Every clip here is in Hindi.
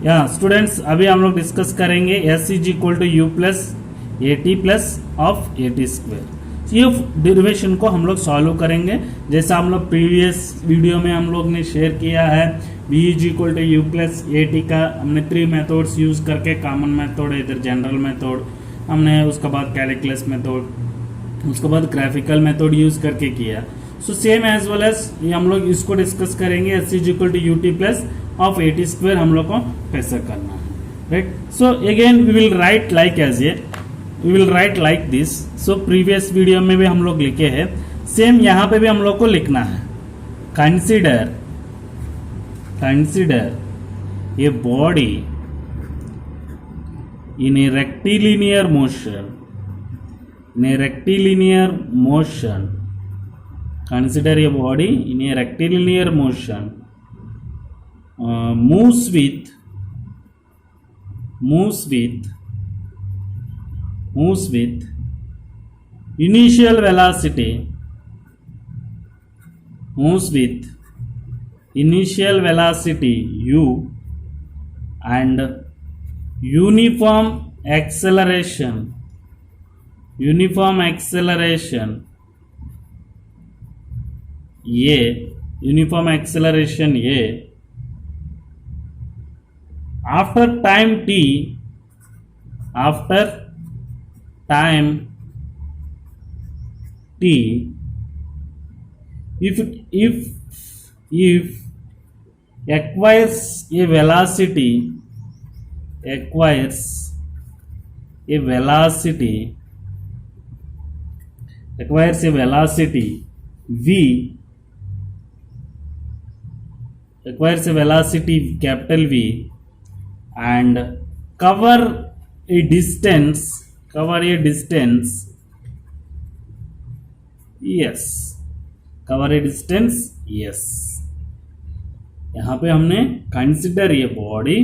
या स्टूडेंट्स अभी हम लोग डिस्कस करेंगे s is equal to u plus a t plus of a t square. ये डेरिवेशन को हम लोग सॉल्व करेंगे जैसा हम लोग प्रीवियस वीडियो में हम लोग ने शेयर किया है। v is equal to u plus a t का हमने 3 मेथड्स यूज करके, कॉमन मेथड, इधर जनरल मेथड, हमने उसके बाद कैलकुलस मेथड, उसके बाद ग्राफिकल मेथड यूज करके किया। So same as well as ये हम लोग इसको डिस्कस करेंगे s is equal to u t plus of a t square हम लोग को कैसे करना है, right. So again we will write like as a we will write like this. So previous video में भी हम लोग लिखे हैं, सेम यहाँ पे भी हम लोग को लिखना है। Consider a body in a rectilinear motion, consider a body in a rectilinear motion, moves with initial velocity u and uniform acceleration a after time t if acquires a velocity capital V and cover a distance yes। यहाँ पे हमने कंसिडर ये body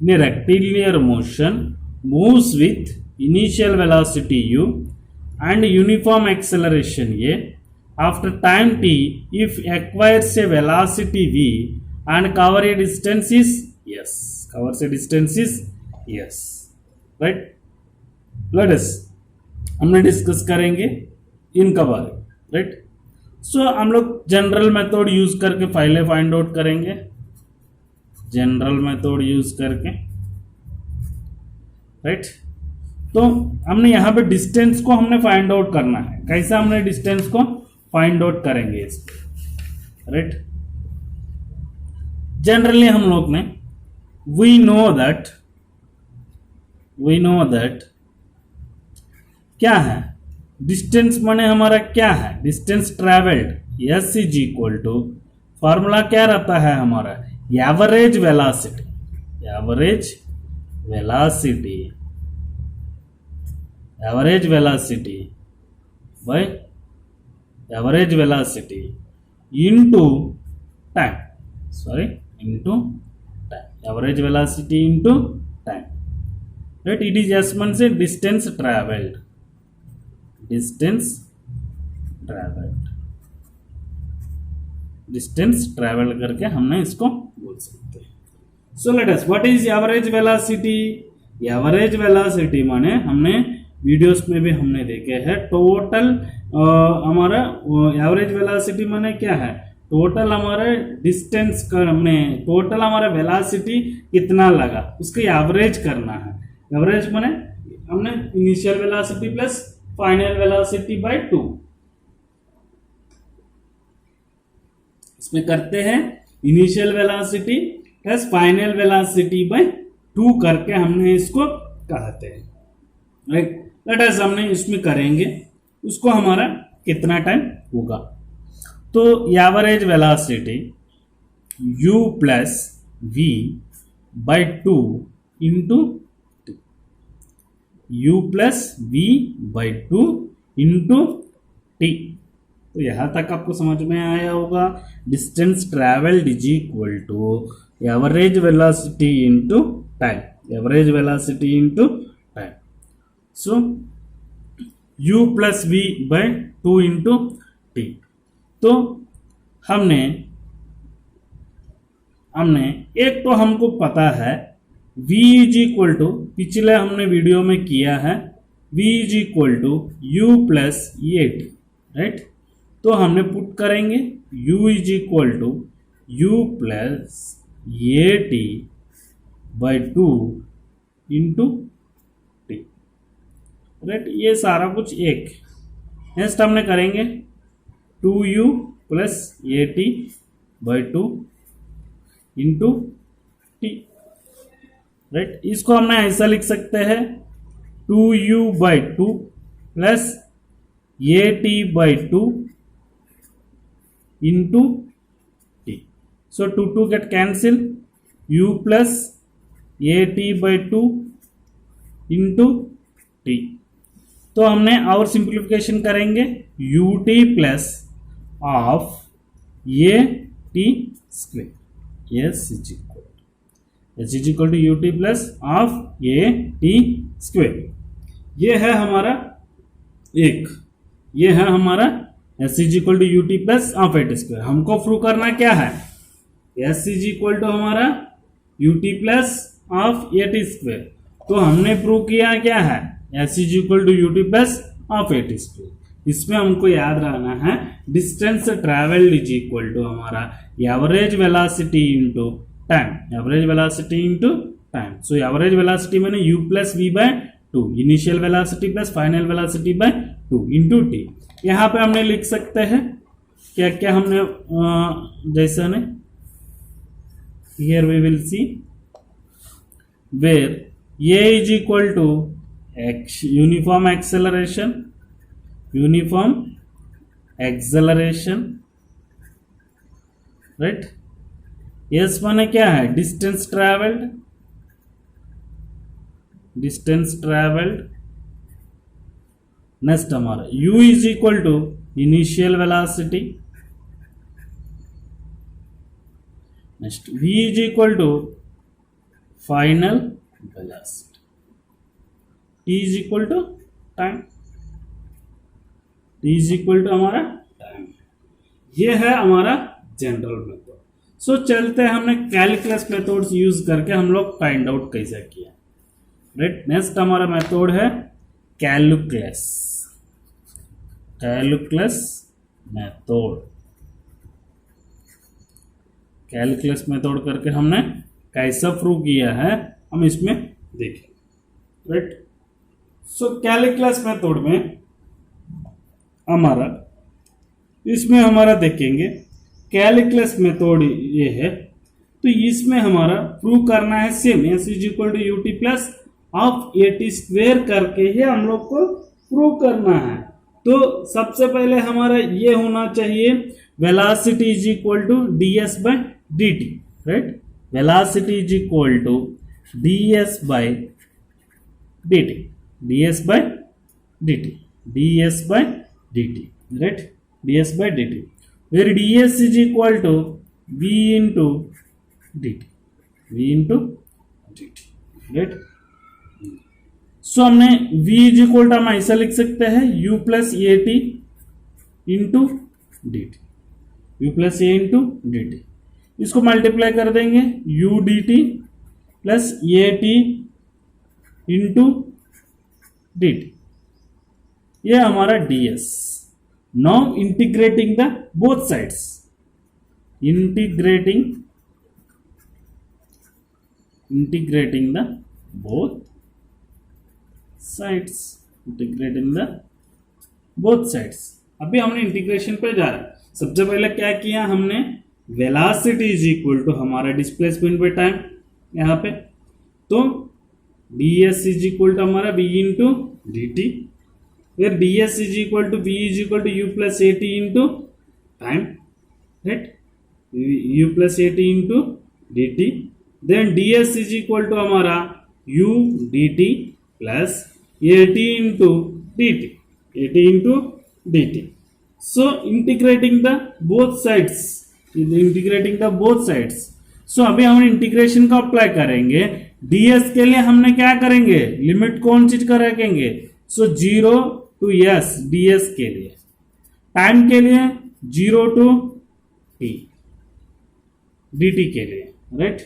in A rectilinear motion moves with initial velocity u and uniform acceleration a after time t if acquires a velocity v and cover a distance is yes, right। let us हमने डिस्कस करेंगे इनका बारे, राइट। सो हम लोग जनरल मेथड यूज करके फाइलें फाइंड आउट करेंगे, जनरल मेथड यूज करके, राइट। तो हमने यहाँ पे डिस्टेंस को हमने फाइंड आउट करना है। कैसा हमने डिस्टेंस को फाइंड आउट करेंगे इस, राइट। जनरली हम लोग ने वी नो दैट क्या है डिस्टेंस, माने हमारा क्या है distance travelled. S is equal to formula क्या रहता है हमारा, average velocity into time, average velocity into time, right. It is s one से डिस्टेंस ट्रेवल्ड करके हमने इसको बोल सकते हैं। So let us what is average velocity माने हमने वीडियोस में भी हमने देखे हैं टोटल हमारा एवरेज वेलोसिटी माने क्या है, टोटल हमारे डिस्टेंस का हमने टोटल हमारा वेलोसिटी कितना लगा उसका एवरेज करना है। एवरेज माने हमने initial velocity plus final velocity by 2 इसमें करते हैं, initial velocity plus final velocity by 2 करके हमने इसको कहते हैं, राइट। लेट अस हमने इसमें करेंगे उसको हमारा कितना टाइम होगा। तो average velocity u plus v by 2 into u plus v by 2 into t. तो यहां तक आपको समझ में आया होगा। Distance travelled is equal to average velocity into time, so u plus v by 2 into t. तो हमने एक तो हमको पता है v इज इक्वल टू, पिछले हमने वीडियो में किया है, v is equal to u plus a t, right. तो हमने पुट करेंगे u is equal to u plus a t by 2 into t, right. ये सारा कुछ एक। नेक्स्ट हमने करेंगे 2u plus a t by 2 into t, right. इसको हमने ऐसा लिख सकते हैं 2u by 2 plus a t by 2 into t. So 2 get cancel, u plus a t by 2 into t. तो हमने और सिंप्लीफिकेशन करेंगे u t plus of a t square, s is equal to u t plus of a t square. ये है हमारा एक, ये है हमारा s is equal to u t plus of a t square. हमको प्रूव करना क्या है, एस इज इक्वल टू हमारा u t plus of a t square. तो हमने प्रूव किया क्या है, s is equal to u t plus of a t square. इसमें हमको याद रखना है distance travelled is equal to हमारा average velocity into time, average velocity into time. So average velocity मैंने u plus v by 2, initial velocity plus final velocity by 2 into t. यहाँ पे हमने लिख सकते हैं क्या क्या हमने जैसा ने, here we will see where a is equal to uniform acceleration, uniform acceleration, right. S माने क्या है, distance travelled, distance travelled. Next हमारा u is equal to initial velocity, next v is equal to final velocity, t is equal to time, t is equal to हमारा टाइम। ये है हमारा जनरल मेथड। सो चलते हैं हमने कैलकुलस मेथड्स यूज करके हम लोग फाइंड आउट कैसे किया, राइट। नेक्स्ट हमारा मेथड है calculus, calculus method. Calculus method करके हमने कैसा प्रूव किया है हम इसमें देखें, राइट। सो कैलकुलस मेथड में हमारा, इसमें हमारा देखेंगे कैलकुलस मेथड ये है। तो इसमें हमारा प्रूव करना है same, s is equal to u t plus of a t square करके ही हम लोग को प्रूव करना है। तो सबसे पहले हमारा ये होना चाहिए velocity is equal to d s by d t, right. Velocity is equal to d s by d t, d s by d t, d s by d t, right, d s by d t. where ds is equal to v into dt, v into dt, right। सो हमने v इज इक्वल टू हम ऐसा लिख सकते हैं u plus a t into d T, you plus A into d T. इसको मल्टीप्लाई कर देंगे u d t plus a t into d T, ये हमारा ds। Now integrating the both sides, integrating the both sides, integrating the both sides। अभी हमने इंटीग्रेशन पे जा रहे हैं। सबसे पहले क्या किया हमने, वेलोसिटी इज इक्वल टू हमारा डिस्प्लेसमेंट बाय टाइम, यहाँ पे तो ds इज इक्वल टू हमारा v into d t, where ds is equal to v is equal to u plus at into time, right, u plus at into dt, then ds is equal to हमारा u dt plus at into dt, at into dt। so integrating the both sides, integrating the both sides। so अभी हम इंटीग्रेशन का अप्लाई करेंगे। ds के लिए हमने क्या करेंगे, लिमिट कौन चीज का रखेंगे, सो 0 टू एस ds के लिए, टाइम के लिए 0 टू t dt के लिए, राइट।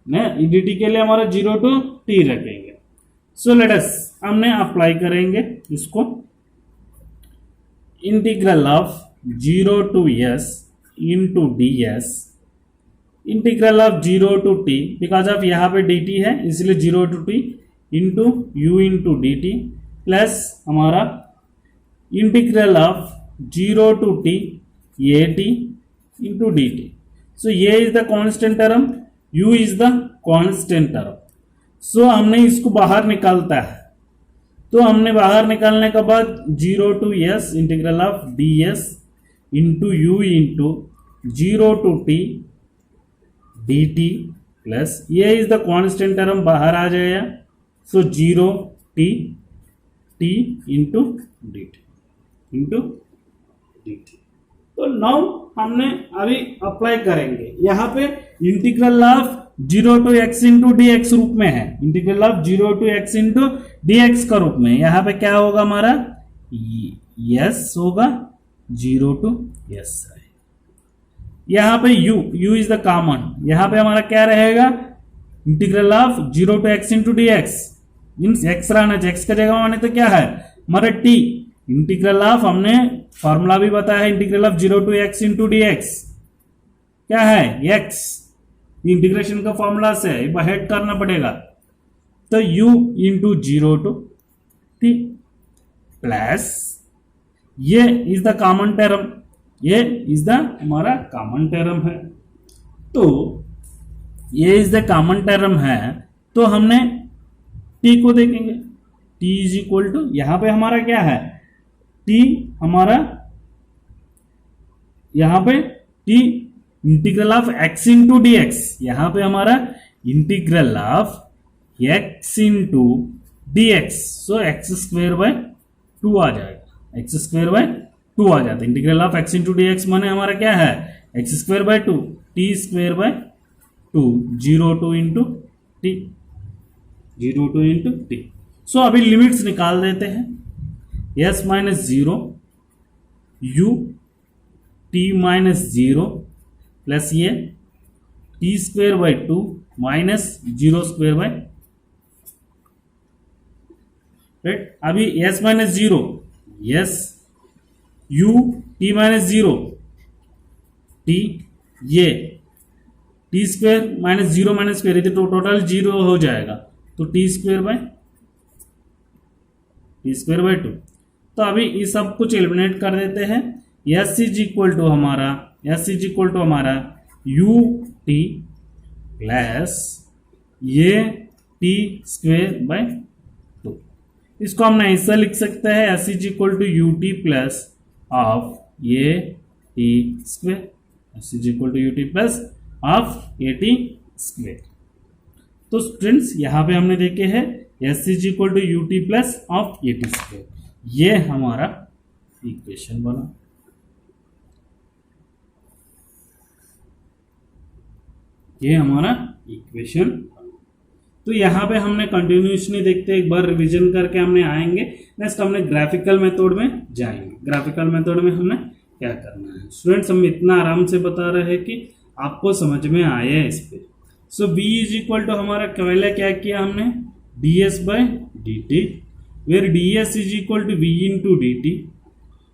डी टी के लिए हमारा 0 to t रखेंगे। सो लेट अस हमने अप्लाई करेंगे इसको, integral of 0 to s into d s, integral of 0 to t, because of यहाँ पे dt है इसलिए 0 to t into u into d t, plus हमारा integral of 0 to t a t into d t. So ये is the constant term, u is the constant term. So हमने इसको बाहर निकालता है, तो हमने बाहर निकालने के बाद 0 to s integral of D S into u into 0 to t D t, plus ये इज द कांस्टेंट टर्म बाहर आ जाएगा। सो 0 t t into d T into d T. तो नाउ हमने अभी अप्लाई करेंगे, यहाँ पे integral of 0 to x into d x रूप में है, integral of 0 to x into d x का रूप में। यहाँ पे क्या होगा हमारा, यस होगा 0 to s है। यहाँ पे u इज द कॉमन, यहाँ पे हमारा क्या रहेगा, integral of 0 to x into d x, means x रहना चाहिए, x का जगह माने तो क्या है हमारा t, इंटीग्रल ऑफ, हमने फॉर्मूला भी बताया है, integral of 0 to x into d x क्या है x, इंटीग्रेशन का फॉर्मूला से हेड करना पड़ेगा। तो u into 0 to t plus ये इज द कॉमन टर्म, ये इज द हमारा कॉमन टर्म है। तो ये इज द कॉमन टर्म है, तो हमने t को देखेंगे, t इज इक्वल टू, यहां पे हमारा क्या है t, हमारा यहां पे t integral of x into d x, यहां पे हमारा integral of x into d x, so x square by 2 आ जाएगा, एक्स स्क्वेयर बाय 2 आ जाता है। Integral of x into d x माने हमारा क्या है x square by 2, t square by 2, 0 to into t, 0 to into t. So अभी लिमिट्स निकाल देते हैं, s minus 0 u t minus 0 plus ये t square by 2 minus 0 square by, right. अभी s minus 0, yes u t minus 0 t, ये t square minus 0 minus square, तो टोटल 0 हो जाएगा, तो टी स्क्वेयर बाय 2। तो अभी ये सब कुछ एलिमिनेट कर देते हैं, s इज इक्वल टू हमारा u t प्लस ये टी स्क्वेयर बाय 2। इसको हम ऐसा लिख सकते हैं, s is equal to u t plus half ये t square, s is equal to u t plus of a t square. तो स्टूडेंट्स यहाँ पे हमने देखे हैं s is equal to u t plus of a t square, ये हमारा इक्वेशन बना। ये हमारा इक्वेशन। तो यहाँ पे हमने कंटिन्यूसली देखते एक बार रिवीजन करके हमने आएंगे, नेक्स्ट हमने ग्राफिकल मेथड में जाएंगे। ग्राफिकल मेथड में हमने क्या करना है स्टूडेंट्स, हम इतना आराम से बता रहे हैं कि आपको समझ में आया है इस पे। So b is equal to हमारा पहले क्या किया हमने, ds by d t, where ds is equal to v into d t,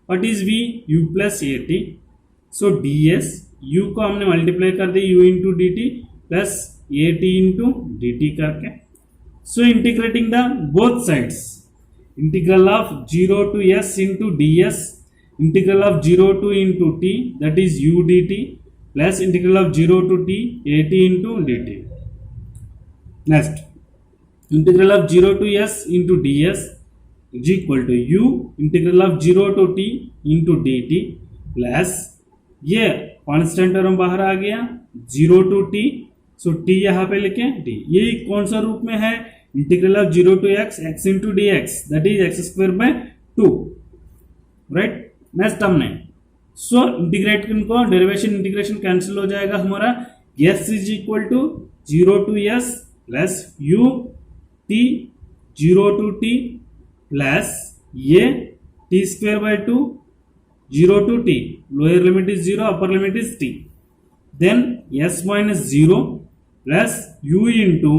what is v, u plus a t. So ds, u को हमने मल्टीप्लाई कर दी u into d t plus a t into d t करके। So integrating the both sides, integral of 0 to s into d s, integral of 0 to into t that is u d t plus integral of 0 to t a t into d t. Next integral of 0 to s into d s is equal to u integral of 0 to t into d t plus ये कॉन्स्टेंट टर्म बाहर आ गया 0 to t, सो t यहाँ पे लिखे t, ये कौन सा रूप में है, integral of 0 to x into d x that is x square by 2, right. Next हमने सो इंटीग्रेट को डेरिवेशन इंटीग्रेशन कैंसिल हो जाएगा हमारा, s is equal to 0 to s plus u t 0 to t plus ये t square by 2 0 to t, lower limit is 0 upper limit is t, then s minus 0 plus u into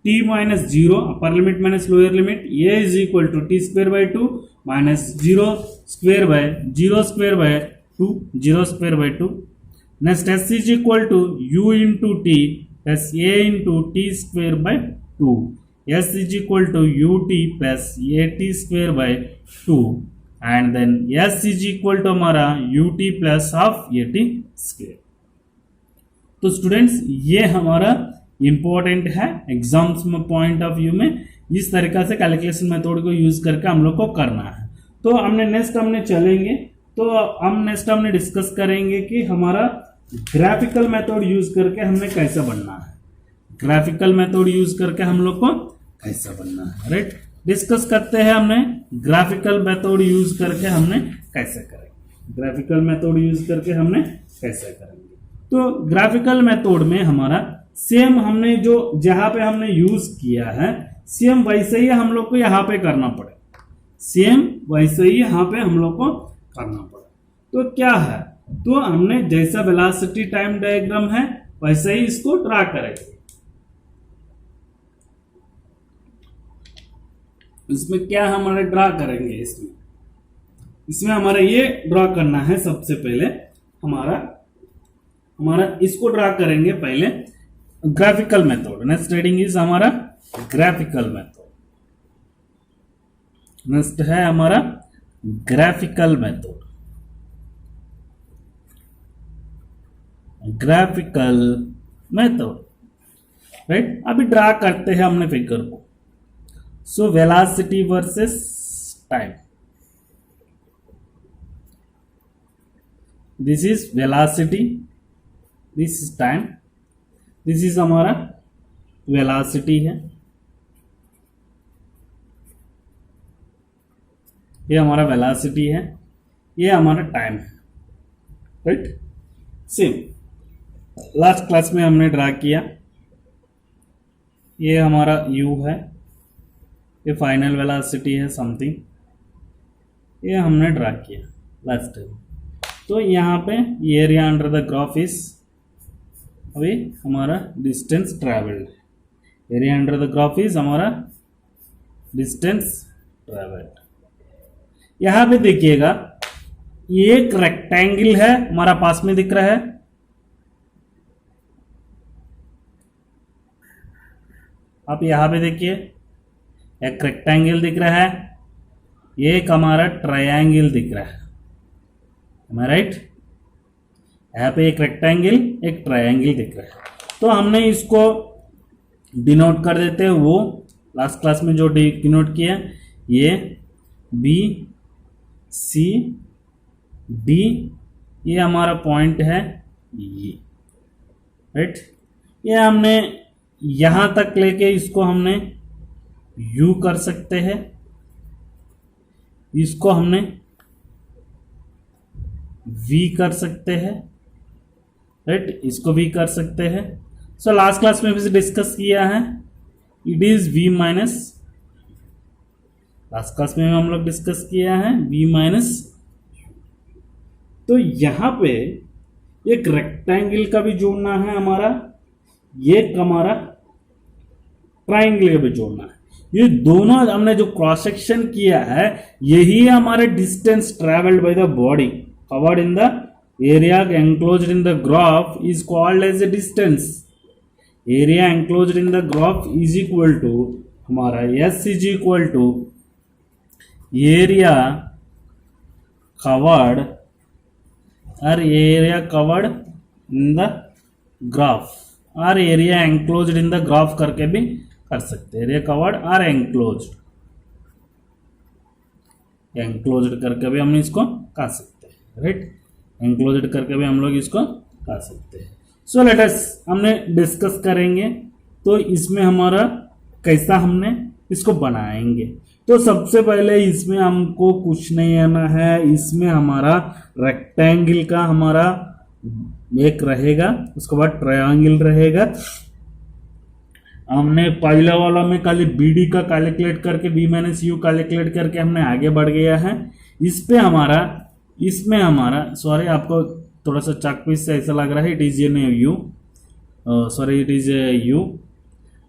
t minus zero upper limit minus lower limit a is equal to t square by 2 minus zero square by 2 next s is equal to u into t plus a into t square by 2 s is equal to ut plus a t square by 2 and then s is equal to हमारा ut plus half a t square. तो स्टूडेंट्स ये हमारा इंपॉर्टेंट है एग्जाम्स में पॉइंट ऑफ व्यू में, इस तरीका से कैलकुलेशन मेथड को यूज करके हम लोग को करना है। तो हमने चलेंगे तो हमने डिस्कस करेंगे कि हमारा ग्राफिकल मेथड यूज करके हमने कैसे बनना है, ग्राफिकल मेथड यूज करके हम लोग को कैसे बनना है, राइट। डिस्कस करते हैं हमने ग्राफिकल मेथड यूज करके हमने कैसे करेंगे, ग्राफिकल मेथड यूज करके हमने कैसे करेंगे। तो ग्राफिकल मेथड में हमारा सेम हमने जो जहां पे हमने यूज किया है सेम वैसे ही हम लोग को यहाँ पे करना पड़े, सेम वैसे ही यहाँ पे हम लोग को करना पड़े। तो क्या है, तो हमने जैसा वेलोसिटी टाइम डायग्राम है वैसे ही इसको ड्रा करेंगे। इसमें क्या हमारे ड्रा करेंगे, इसमें हमारा ये ड्रा करना है। सबसे पहले हमारा इसको ड्रा करेंगे पहले graphical method. Next heading is हमारा ग्राफिकल मेथड। नेक्स्ट है हमारा graphical method, graphical method, right. अभी ड्रा करते हैं हमने फिगर को। So velocity versus time, this is velocity, this is time, this is हमारा वेलोसिटी है, ये हमारा वेलोसिटी है, ये हमारा टाइम है, राइट। सेम लास्ट क्लास में हमने ड्रा किया, ये हमारा u है, ये फाइनल वेलोसिटी है समथिंग, ये हमने ड्रा किया लास्ट टाइम। तो यहाँ पे area under the graph is, अभी हमारा distance travelled, area under the graph is हमारा डिस्टेंस ट्रैवल्ड। यहां पे देखिएगा एक रेक्टेंगल है हमारा पास में दिख रहा है, आप यहां पे देखिए एक रेक्टेंगल दिख रहा है, एक हमारा ट्रायंगल दिख रहा है, राइट। यहाँ पे एक रेक्टेंगल एक ट्रायंगल दिख रहा है। तो हमने इसको डिनोट कर देते हैं, वो लास्ट क्लास में जो डिनोट किया, ये बी सी डी, ये हमारा पॉइंट है ये, राइट। ये हमने यहां तक लेके इसको हमने यू कर सकते हैं, इसको हमने वी कर सकते हैं, राइट, इसको भी कर सकते हैं। सो लास्ट क्लास में भी डिस्कस किया है, it is v minus, last class में हम लोग डिस्कस किया है v माइनस। तो यहां पे एक रेक्टेंगल का भी जोड़ना है हमारा, एक हमारा ट्रायंगल का भी जोड़ना है। ये दोनों हमने जो क्रॉस सेक्शन किया है यही हमारे distance travelled by the body covered in the area enclosed in the graph is called as a distance. Area enclosed in the graph is equal to हमारा S is equal to area covered or area covered in the graph or area enclosed in the graph करके भी कर सकते हैं, area covered or enclosed, enclosed करके भी हम इसको कर सकते हैं, राइट। एंक्लोज्ड करके भी हम लोग इसको कर सकते हैं। सो लेट अस हमने डिस्कस करेंगे तो इसमें हमारा कैसा हमने इसको बनाएंगे। तो सबसे पहले इसमें हमको कुछ नहीं आना है, इसमें हमारा रेक्टेंगल का हमारा एक रहेगा, उसके बाद ट्रायंगल रहेगा। हमने पहला वाला में खाली बी डी का कैलकुलेट करके बी माइनस यू कैलकुलेट करके हमने आगे बढ़ गया है। इसमें हमारा सॉरी आपको थोड़ा सा चाक पीस से ऐसा लग रहा है, it is an u, sorry it is u,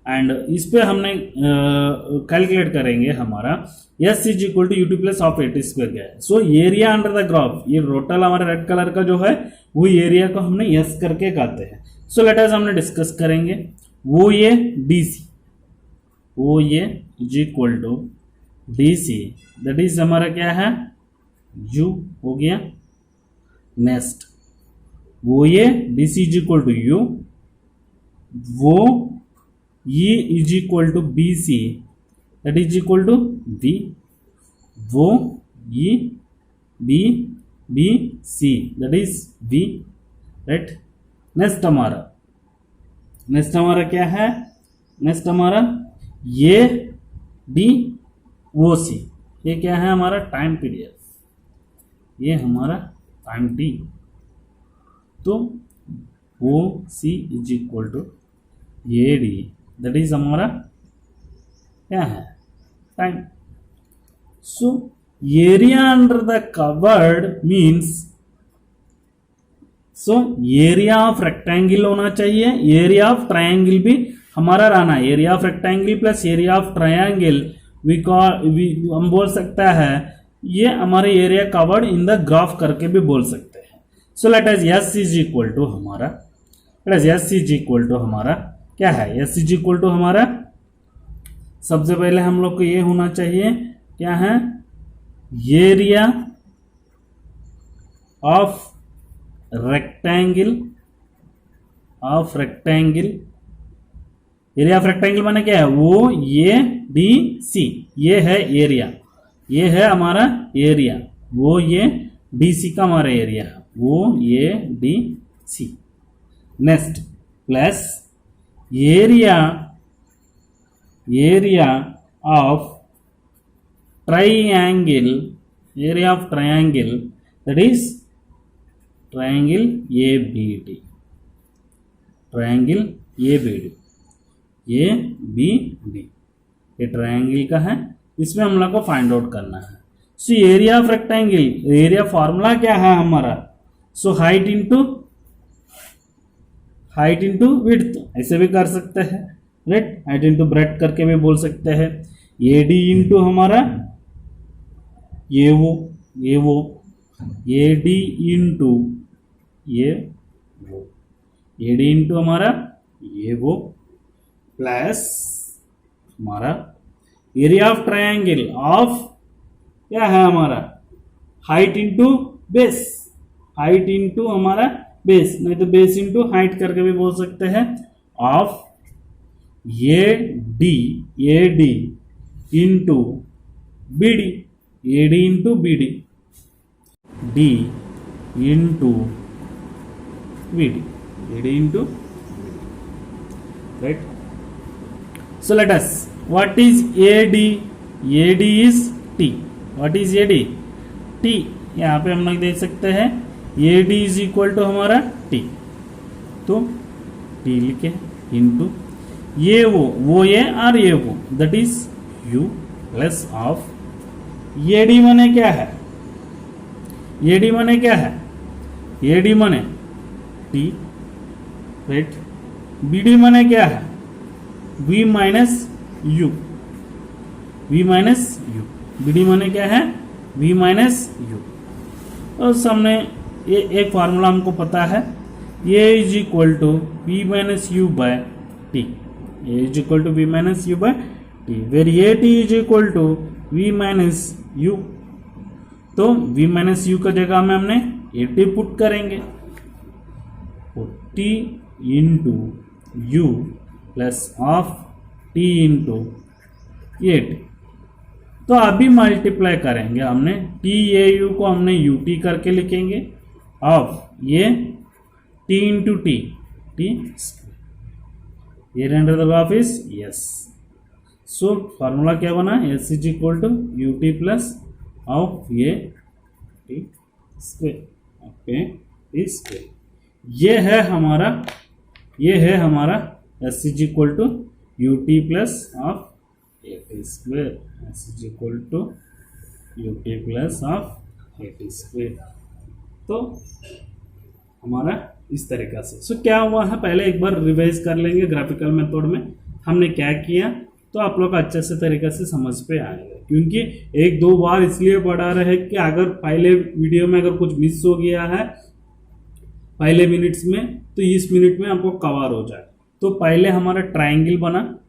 and इस पे हमने कैलकुलेट करेंगे हमारा s is equal to u t plus of a t square क्या है। So area under the graph, ये टोटल हमारा रेड कलर का जो है वो एरिया को हमने यस करके कहते हैं। सो लेट अस हमने डिस्कस करेंगे वो ये डी सी, वो ये is equal to D C, that is हमारा क्या है यू हो गया। नेक्स्ट वो ये D C is equal to u, वो ये is equal to B C that is equal to B, वो ये B B C that is B, right. Next हमारा क्या है, नेक्स्ट हमारा ये डी वो सी, ये क्या है हमारा टाइम पीरियड, ये हमारा टाइम टी, तो O C is equal to A D that is हमारा क्या है time. So area under the covered means, so area of rectangle होना चाहिए, एरिया ऑफ ट्रायंगल भी हमारा रहना है। Area of rectangle plus area of triangle हम बोल सकता है ये हमारे area covered in the graph करके भी बोल सकते हैं। So let us s is equal to हमारा, let us s is equal to हमारा क्या है, एस इज इक्वल टू हमारा सबसे पहले हम लोग को ये होना चाहिए क्या है area of rectangle, area of rectangle माने क्या है वो ये डी सी, ये है एरिया, ये है हमारा एरिया, वो ये डी सी का हमारा एरिया है, वो ये D C. Next plus area of triangle, area of triangle that is triangle A B D, triangle A B D, A B D, ये ट्रायंगल का है, इसमें हम लोग को फाइंड आउट करना है। So area of rectangle, area formula क्या है हमारा, सो हाइट इंटू विड्थ, ऐसे भी कर सकते हैं, राइट, हाइट इंटू ब्रेड्थ करके भी बोल सकते हैं। ए डी इंटू हमारा ये वो ए डी इंटू ये वो, ए डी इंटू हमारा ये वो, प्लस हमारा एरिया ऑफ ट्रायंगल ऑफ क्या है हमारा height into base, height into हमारा बेस, नहीं तो बेस इंटू हाइट करके भी बोल सकते हैं, of A D into B D, A D into B D, D into B D, A D into, right. So let us, what is AD? AD is T. What is AD? T. यहाँ पे हम लोग देख सकते हैं AD is equal to हमारा T, तो T लिखे इंटू ये वो ये और ये वो that is U plus of AD माने क्या है, AD माने क्या है, AD माने T, राइट। BD माने क्या है V minus u, V minus u, B D माने क्या है V माइनस यू। और सामने ये एक फार्मूला हमको पता है, ये is equal to V minus u by t, ये is equal to V minus u by t, where a t is equal to V minus u, तो V माइनस यू का जगह में हमने ए टी पुट करेंगे, t into u plus half t into a t, तो अभी मल्टीप्लाई करेंगे हमने टी ए यू को हमने यू टी करके लिखेंगे, ऑफ ये t into t, t area under the graph is s. So formula क्या बना, s is equal to u t plus of a t square, okay t square. ये है हमारा s is equal to u t plus of a t square, s is equal to u t plus of a t square. तो हमारा इस तरीका से। सो क्या हुआ है, पहले एक बार रिवाइज कर लेंगे ग्राफिकल मेथड में हमने क्या किया, तो आप लोग अच्छे से तरीके से समझ पे आएगा। क्योंकि एक दो बार इसलिए पढ़ा रहे कि अगर पहले वीडियो में अगर कुछ मिस हो गया है पहले मिनट्स में, तो इस मिनट में आपको कवर हो जाए। तो पहले हमारा ट्राइंगल बना,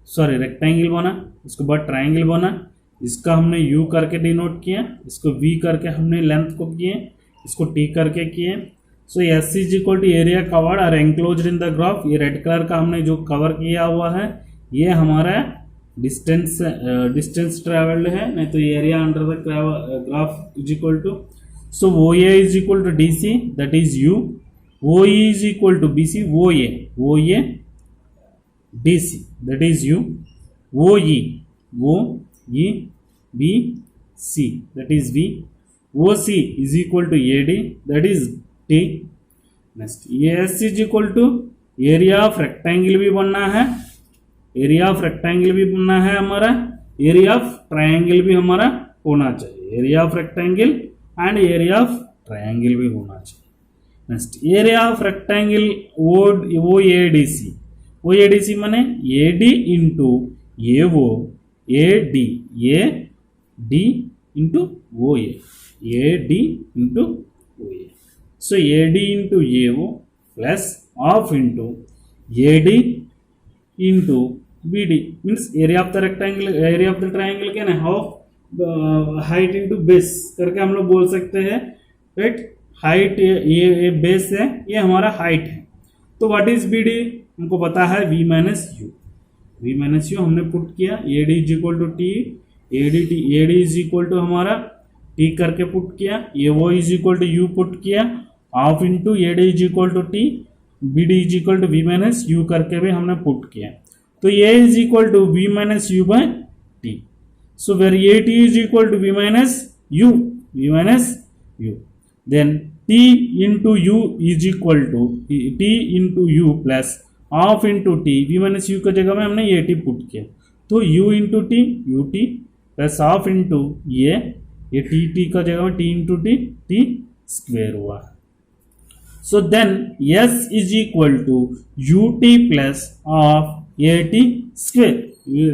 सॉरी रेक्टेंगल बना, उसके बाद ट्राइंगल बना, इसका हमने यू करके डिनोट किया, इसको वी करके हमने लेंथ को किए, इसको टी करके किए। So s is equal to area covered और एंक्लोज्ड इन द ग्राफ। ये रेड कलर का हमने जो कवर किया हुआ है ये हमारा डिस्टेंस ट्रेवल्ड है, नहीं तो area under the graph is equal to, so O A is equal to D C that is u, O E is equal to B C, O A D C that is u, O E B C that is v, O C is equal to A D that is t. Next ये s is equal to area of rectangle भी बनना है, एरिया ऑफ रेक्टेंगल भी बनना है हमारा, एरिया ऑफ ट्रायंगल भी हमारा होना चाहिए, area of rectangle and area of triangle भी होना चाहिए। नेक्स्ट एरिया ऑफ रेक्टेंगल वो A D C, O A D सी माने ए डी इंटू ए वो, ए डी इंटू वो ए डी इंटू वो ए। सो ए डी इंटू ए वो plus of into A D into B D means area of the rectangle, area of the triangle क्या ना हाफ हाइट इंटू बेस करके हम लोग बोल सकते हैं, राइट। हाइट ये बेस है, ये हमारा हाइट है। तो व्हाट इज बी डी हमको पता है, वी माइनस यू हमने पुट किया, A D is equal to t, A D is equal to हमारा टी करके पुट किया, A O is equal to u put किया, half into A D is equal to t, B D is equal to v minus u करके भी हमने पुट किया। तो a is equal to v minus u by t. So where a t is equal to v minus u, then t into u is equal to t into u plus of into t, v minus u की जगह में हमने ए टी पुट किया, तो u into t u t plus of into ये टी का जगह में टी इंटू टी स्क्वेयर हुआ। So then s is equal to u t plus of a t square,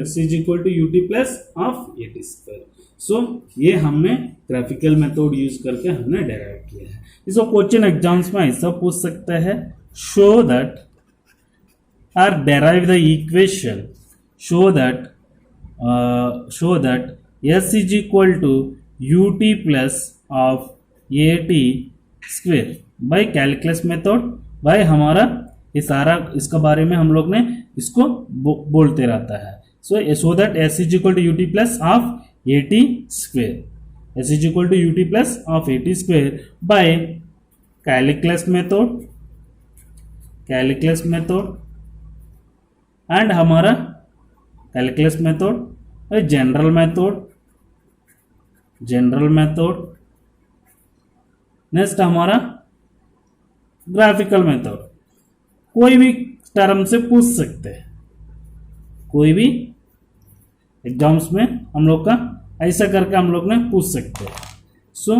s is equal to u t plus of a t square. सो ये हमने ग्राफिकल मेथड यूज करके हमने डेराइव किया है। इसको क्वेश्चन एग्जाम्स में ऐसा पूछ सकते हैं, show that or derive the equation, show that s is equal to ut plus of at square by calculus method, by हमारा ये सारा इसका बारे में हम लोग ने इसको बोलते रहता है। so that s is equal to ut plus of at square, s is equal to ut plus of at square by calculus method and हमारा calculus method, general method, next हमारा ग्राफिकल मेथड। कोई भी टर्म से पूछ सकते हैं, कोई भी एग्जाम्स में हम लोग का ऐसा करके हम लोग ने पूछ सकते हैं। सो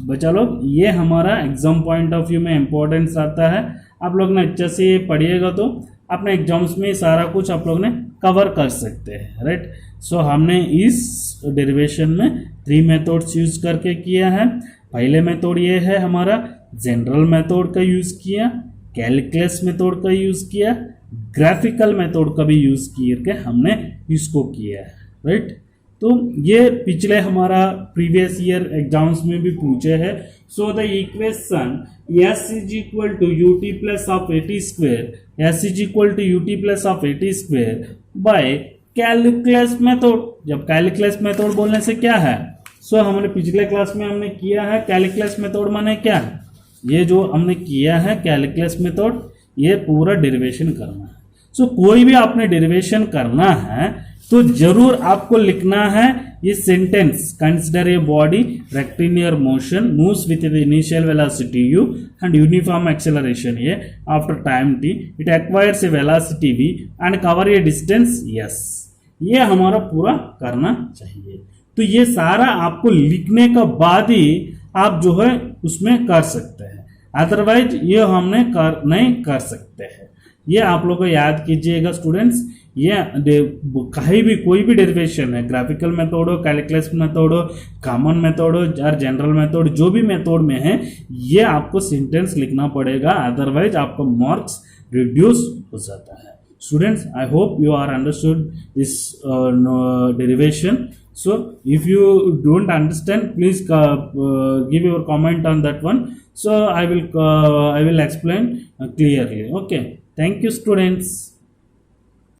बच्चा लोग ये हमारा एग्जाम पॉइंट ऑफ व्यू में इंपॉर्टेंस आता है। आप लोग ने अच्छे से ये पढ़िएगा तो अपने एग्जाम्स में सारा कुछ आप लोग ने कवर कर सकते हैं, राइट। सो हमने इस डेरिवेशन में 3 मेथड्स यूज करके किया है। पहले मेथड ये है हमारा जनरल मेथड का यूज किया, कैलकुलस मेथड का यूज किया, ग्राफिकल मेथड का भी यूज करके हमने इसको किया है, राइट। तो ये पिछले हमारा प्रीवियस ईयर एग्जाम्स में भी पूछे हैं। So the equation s is equal to u t plus of a t square, s is equal to u t plus of a t square by calculus method. जब कैलकुलस मेथड बोलने से क्या है, सो हमने पिछले क्लास में हमने किया है कैलकुलस मेथड माने क्या है, ये जो हमने किया है कैलकुलस मेथड, ये पूरा डेरिवेशन करना है। सो कोई भी आपने डेरिवेशन करना है तो जरूर आपको लिखना है ये sentence, consider a body rectilinear motion moves with the initial velocity u and uniform acceleration a after time t, it acquires a velocity v and cover a distance s। ये हमारा पूरा करना चाहिए। तो ये सारा आपको लिखने का बाद ही आप जो है उसमें कर सकते हैं। अदरवाइज ये हमने नहीं कर सकते हैं। ये आप लोग को याद कीजिएगा स्टूडेंट्स। ये कहीं भी कोई भी डेरिवेशन है, ग्राफिकल मेथड हो, कैलकुलस मेथड हो, कॉमन मेथड हो और जनरल मेथड, जो भी मेथड में है ये आपको सेंटेंस लिखना पड़ेगा, अदरवाइज आपका मार्क्स रिड्यूस हो जाता है। Students, I hope you are understood this derivation. So, if you don't understand, please give your comment on that one. So, I will explain clearly. Okay. Thank you, students.